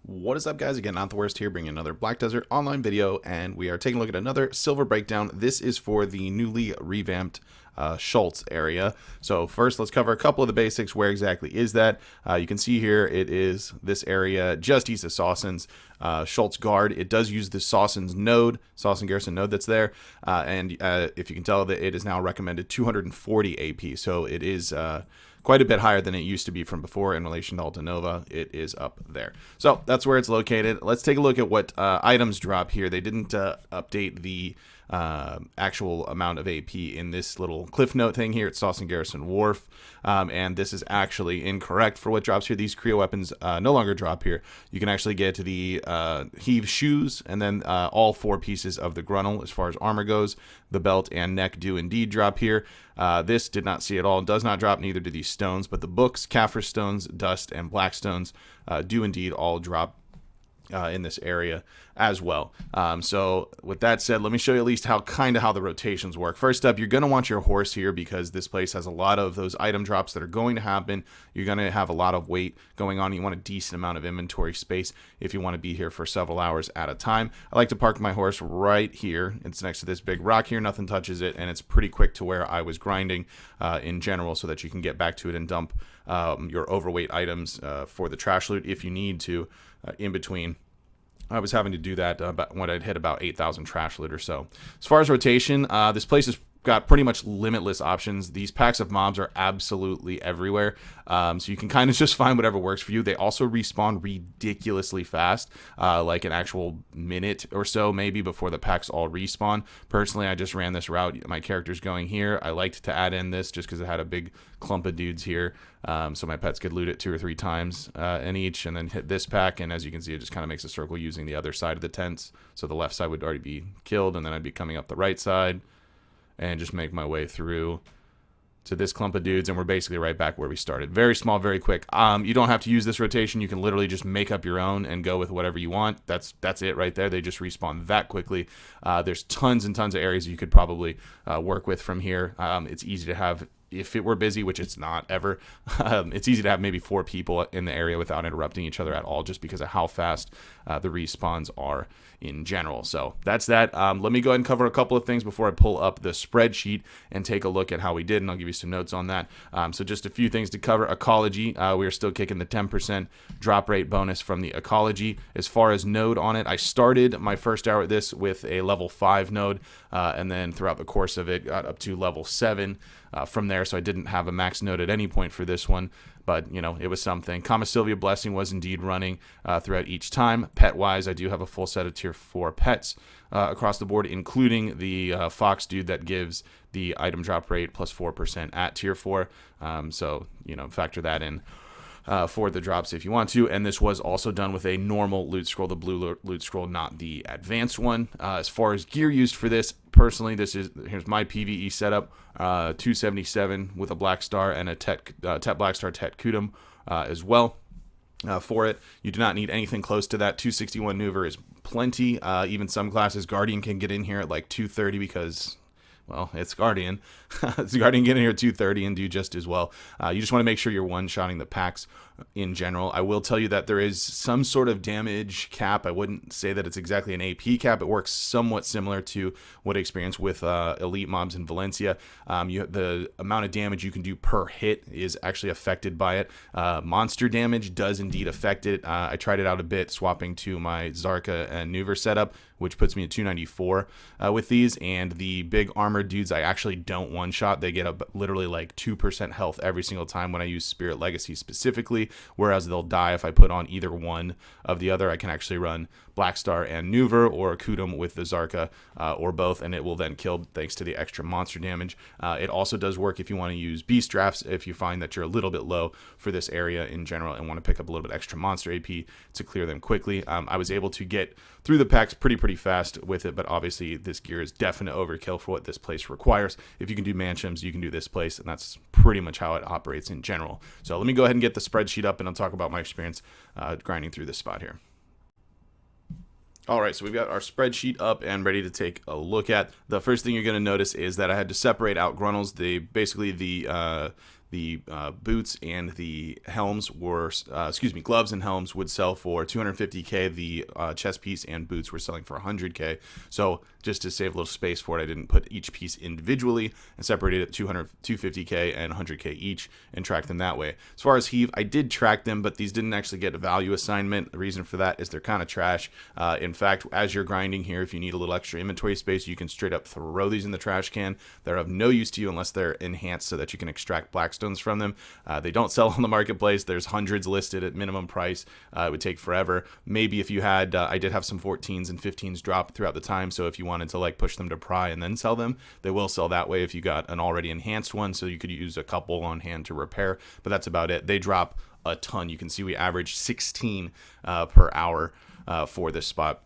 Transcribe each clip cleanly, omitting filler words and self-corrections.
What is up, guys? Again, NotTheWorst here, bringing another Black Desert online video, and we are taking a look at another silver breakdown. This is for the newly revamped Shultz area. So first, let's cover a couple of the basics. Where exactly is that? You can see here it is this area just east of Sawson's Shultz Guard. It does use the Sawson's node, Sawson Garrison node that's there, and if you can tell that it is now recommended 240 AP. So it is quite a bit higher than it used to be from before in relation to Alta Nova. It is up there. So that's where it's located. Let's take a look at what items drop here. They didn't update the actual amount of AP in this little cliff note thing here at Sawson Garrison Wharf, and this is actually incorrect for what drops here. These Creo weapons no longer drop here. You can actually get to the Heave shoes, and then all four pieces of the Grunnel as far as armor goes. The belt and neck do indeed drop here. This did not see at all. Does not drop, neither do these stones, but the books, Kaffir stones, dust, and black stones do indeed all drop in this area as well. So with that said, let me show you at least how the rotations work. First up, you're going to want your horse here because this place has a lot of those item drops that are going to happen. You're going to have a lot of weight going on. You want a decent amount of inventory space if you want to be here for several hours at a time. I like to park my horse right here. It's next to this big rock here. Nothing touches it, and it's pretty quick to where I was grinding in general, so that you can get back to it and dump your overweight items for the trash loot if you need to in between. I was having to do that when I'd hit about 8,000 trash loot or so. As far as rotation, this place has got pretty much limitless options. These packs of mobs are absolutely everywhere, so you can kind of just find whatever works for you. They also respawn ridiculously fast, like an actual minute or so maybe before the packs all respawn. Personally, I just ran this route. My character's going here. I liked to add in this just because it had a big clump of dudes here, so my pets could loot it 2 or 3 times in each, and then hit this pack, and as you can see, it just kind of makes a circle using the other side of the tents. So the left side would already be killed, and then I'd be coming up the right side and just make my way through to this clump of dudes, and we're basically right back where we started. Very small, very quick. You don't have to use this rotation. You can literally just make up your own and go with whatever you want. That's it right there. They just respawn that quickly. There's tons and tons of areas you could probably work with from here. It's easy to have, if it were busy, which it's not ever, it's easy to have maybe 4 people in the area without interrupting each other at all, just because of how fast the respawns are in general. So that's that. Let me go ahead and cover a couple of things before I pull up the spreadsheet and take a look at how we did, and I'll give you some notes on that. So just a few things to cover. Ecology, we are still kicking the 10% drop rate bonus from the Ecology. As far as node on it, I started my first hour at this with a level 5 node, and then throughout the course of it got up to level 7 from there, so I didn't have a max node at any point for this one, but you know, it was something. Kama Sylvia Blessing was indeed running throughout each time. Pet wise, I do have a full set of tier 4 pets across the board, including the fox dude that gives the item drop rate plus 4% at tier 4, so you know, factor that in for the drops if you want to. And this was also done with a normal loot scroll, the blue loot scroll, not the advanced one. As far as gear used for this, personally, here's my PvE setup, 277 with a black star and a Tet black star Tet Kudum as well. For it, you do not need anything close to that. 261 maneuver is plenty. Even some classes, Guardian can get in here at like 230 because, well, it's Guardian. It's Guardian getting here at 230 and do just as well. You just want to make sure you're one-shotting the packs in general. I will tell you that there is some sort of damage cap. I wouldn't say that it's exactly an AP cap. It works somewhat similar to what I experienced with elite mobs in Valencia. The amount of damage you can do per hit is actually affected by it. Monster damage does indeed affect it. I tried it out a bit, swapping to my Zarka and Nuver setup, which puts me at 294 with these. And the big armored dudes, I actually don't one-shot. They get literally like 2% health every single time when I use Spirit Legacy specifically, whereas they'll die if I put on either one of the other. I can actually run Black Star and Nuver, or Kudum with the Zarka, or both, and it will then kill thanks to the extra monster damage. It also does work if you want to use Beast Drafts, if you find that you're a little bit low for this area in general and want to pick up a little bit extra monster AP to clear them quickly. I was able to get through the packs pretty fast with it, but obviously this gear is definite overkill for what this place requires. If you can do Manshims, you can do this place, and that's pretty much how it operates in general. So let me go ahead and get the spreadsheet up, and I'll talk about my experience grinding through this spot here. All right, so we've got our spreadsheet up and ready to take a look at. The first thing you're going to notice is that I had to separate out Grunnels. Basically the the boots and the helms were, gloves and helms would sell for 250k. The chest piece and boots were selling for 100k. So just to save a little space for it, I didn't put each piece individually and separated it 250k and 100k each and track them that way. As far as heave, I did track them, but these didn't actually get a value assignment. The reason for that is they're kind of trash. In fact, as you're grinding here, if you need a little extra inventory space, you can straight up throw these in the trash can. They're of no use to you unless they're enhanced so that you can extract blackstones from them. They don't sell on the marketplace. There's hundreds listed at minimum price. It would take forever. Maybe if you had, I did have some 14s and 15s drop throughout the time, so if you wanted to like push them to pry and then sell them, they will sell that way if you got an already enhanced one, so you could use a couple on hand to repair, but that's about it. They drop a ton. You can see we average 16 per hour for this spot.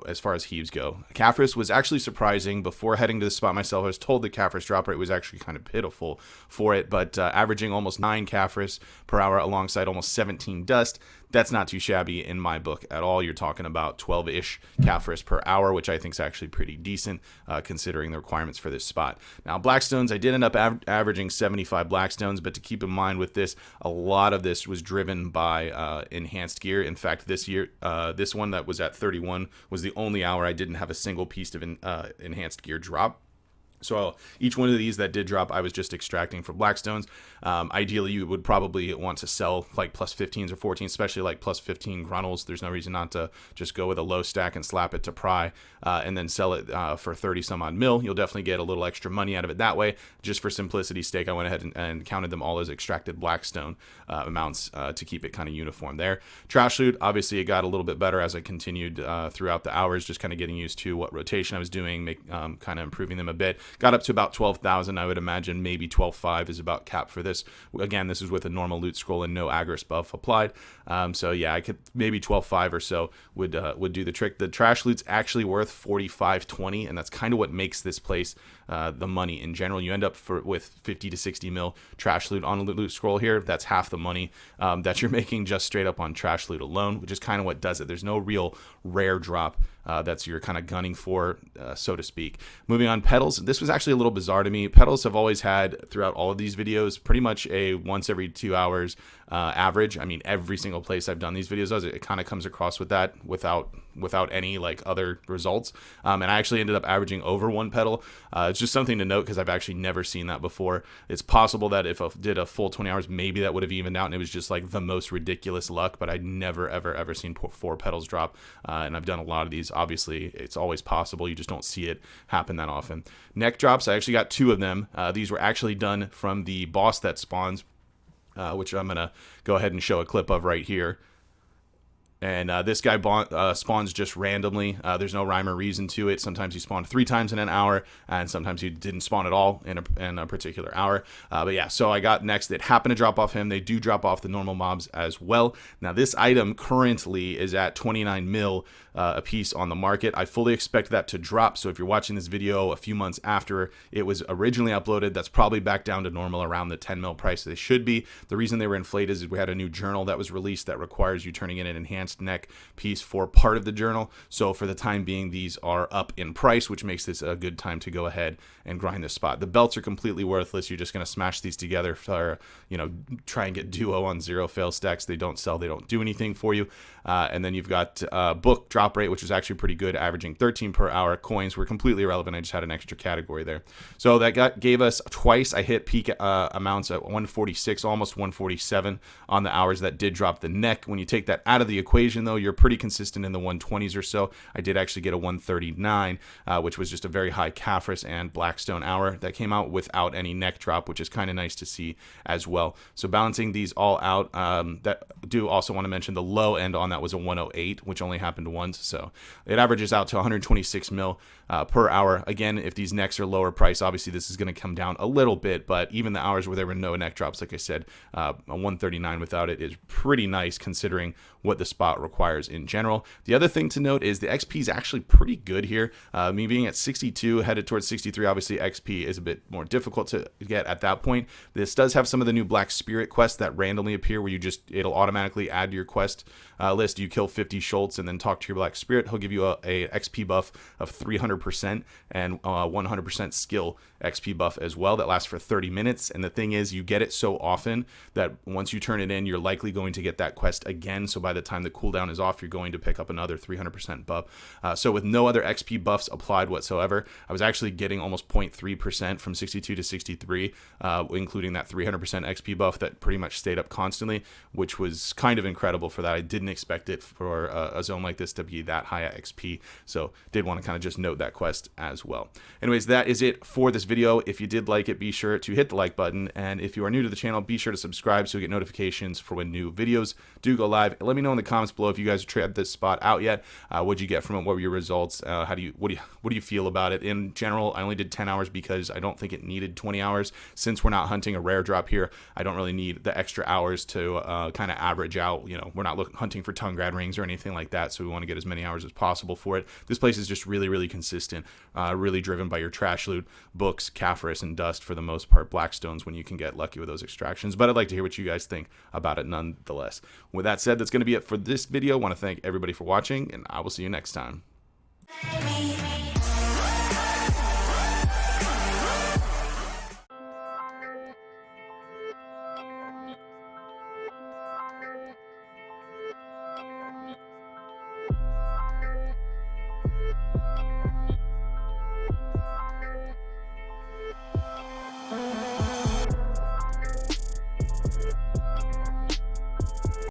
As far as heaves go, Caphras was actually surprising. Before heading to the spot myself, I was told the Caphras drop rate was actually kind of pitiful for it, but averaging almost 9 Caphras per hour alongside almost 17 dust, that's not too shabby in my book at all. You're talking about 12-ish Caphras per hour, which I think is actually pretty decent considering the requirements for this spot. Now, Blackstones, I did end up averaging 75 Blackstones, but to keep in mind with this, a lot of this was driven by enhanced gear. In fact, this year, this one that was at 31 was the only hour I didn't have a single piece of enhanced gear drop. So each one of these that did drop, I was just extracting from Blackstones. Ideally, you would probably want to sell like plus 15s or 14s, especially like plus 15 Grunnels. There's no reason not to just go with a low stack and slap it to pry and then sell it for 30 some odd mil. You'll definitely get a little extra money out of it that way. Just for simplicity's sake, I went ahead and counted them all as extracted Blackstone amounts to keep it kind of uniform there. Trash loot, obviously it got a little bit better as I continued throughout the hours, just kind of getting used to what rotation I was doing, kind of improving them a bit. Got up to about 12,000. I would imagine maybe 12.5 is about cap for this. Again, this is with a normal loot scroll and no Agris buff applied. So yeah, I could maybe 12.5 or so would do the trick. The trash loot's actually worth 45.20, and that's kind of what makes this place the money in general. You end up with 50 to 60 mil trash loot on a loot scroll here. That's half the money that you're making just straight up on trash loot alone, which is kind of what does it. There's no real rare drop that's you're kind of gunning for, so to speak. Moving on, petals. This was actually a little bizarre to me. Petals have always had, throughout all of these videos, pretty much a once every 2 hours average. I mean, every single place I've done these videos, it kind of comes across with that without any like other results. And I actually ended up averaging over 1 petal. It's just something to note because I've actually never seen that before. It's possible that if I did a full 20 hours, maybe that would have evened out and it was just like the most ridiculous luck, but I'd never, ever seen 4 petals drop. And I've done a lot of these. Obviously, it's always possible. You just don't see it happen that often. Neck drops, I actually got 2 of them. These were actually done from the boss that spawns, which I'm going to go ahead and show a clip of right here. And this guy spawns just randomly. There's no rhyme or reason to it. Sometimes he spawned 3 times in an hour, and sometimes he didn't spawn at all in a particular hour. But yeah, so I got next. It happened to drop off him. They do drop off the normal mobs as well. Now, this item currently is at 29 mil a piece on the market. I fully expect that to drop. So if you're watching this video a few months after it was originally uploaded, that's probably back down to normal around the 10 mil price they should be. The reason they were inflated is we had a new journal that was released that requires you turning in an enhanced neck piece for part of the journal. So for the time being, these are up in price, which makes this a good time to go ahead and grind this spot. The belts are completely worthless. You're just going to smash these together for, try and get duo on 0 fail stacks. They don't sell. They don't do anything for you. And then you've got book drop rate, which is actually pretty good, averaging 13 per hour. Coins were completely irrelevant. I just had an extra category there. So that gave us twice. I hit peak amounts at 146, almost 147 on the hours that did drop the neck. When you take that out of the equation, though, you're pretty consistent in the 120s or so. I did actually get a 139, which was just a very high Caphras and Blackstone hour that came out without any neck drop, which is kind of nice to see as well. So balancing these all out, that do also want to mention the low end on that was a 108, which only happened once. So it averages out to 126 mil per hour. Again, if these necks are lower price, obviously this is going to come down a little bit, but even the hours where there were no neck drops, like I said, a 139 without it is pretty nice considering what the spot spot requires in general. The other thing to note is the XP is actually pretty good here. Me being at 62, headed towards 63, obviously XP is a bit more difficult to get at that point. This does have some of the new Black Spirit quests that randomly appear where it'll automatically add to your quest list. You kill 50 Shultz and then talk to your Black Spirit. He'll give you a XP buff of 300% and 100% skill XP buff as well that lasts for 30 minutes. And the thing is, you get it so often that once you turn it in, you're likely going to get that quest again. So by the time the cooldown is off, you're going to pick up another 300% buff. So with no other XP buffs applied whatsoever, I was actually getting almost 0.3% from 62 to 63, including that 300% XP buff that pretty much stayed up constantly, which was kind of incredible for that. I didn't expect it for a zone like this to be that high at XP, so did want to kind of just note that quest as well. Anyways, that is it for this video. If you did like it, be sure to hit the like button, and if you are new to the channel, be sure to subscribe so you get notifications for when new videos do go live. Let me know in the comments below if you guys have tried this spot out yet. What'd you get from it? What were your results? What do you feel about it? In general, I only did 10 hours because I don't think it needed 20 hours. Since we're not hunting a rare drop here, I don't really need the extra hours to kind of average out. You know, we're not hunting for Tungrad rings or anything like that, so we want to get as many hours as possible for it. This place is just really, really consistent, really driven by your trash loot, books, Caphorus, and dust for the most part, Blackstones when you can get lucky with those extractions. But I'd like to hear what you guys think about it nonetheless. With that said, that's going to be it for this video. I want to thank everybody for watching, and I will see you next time.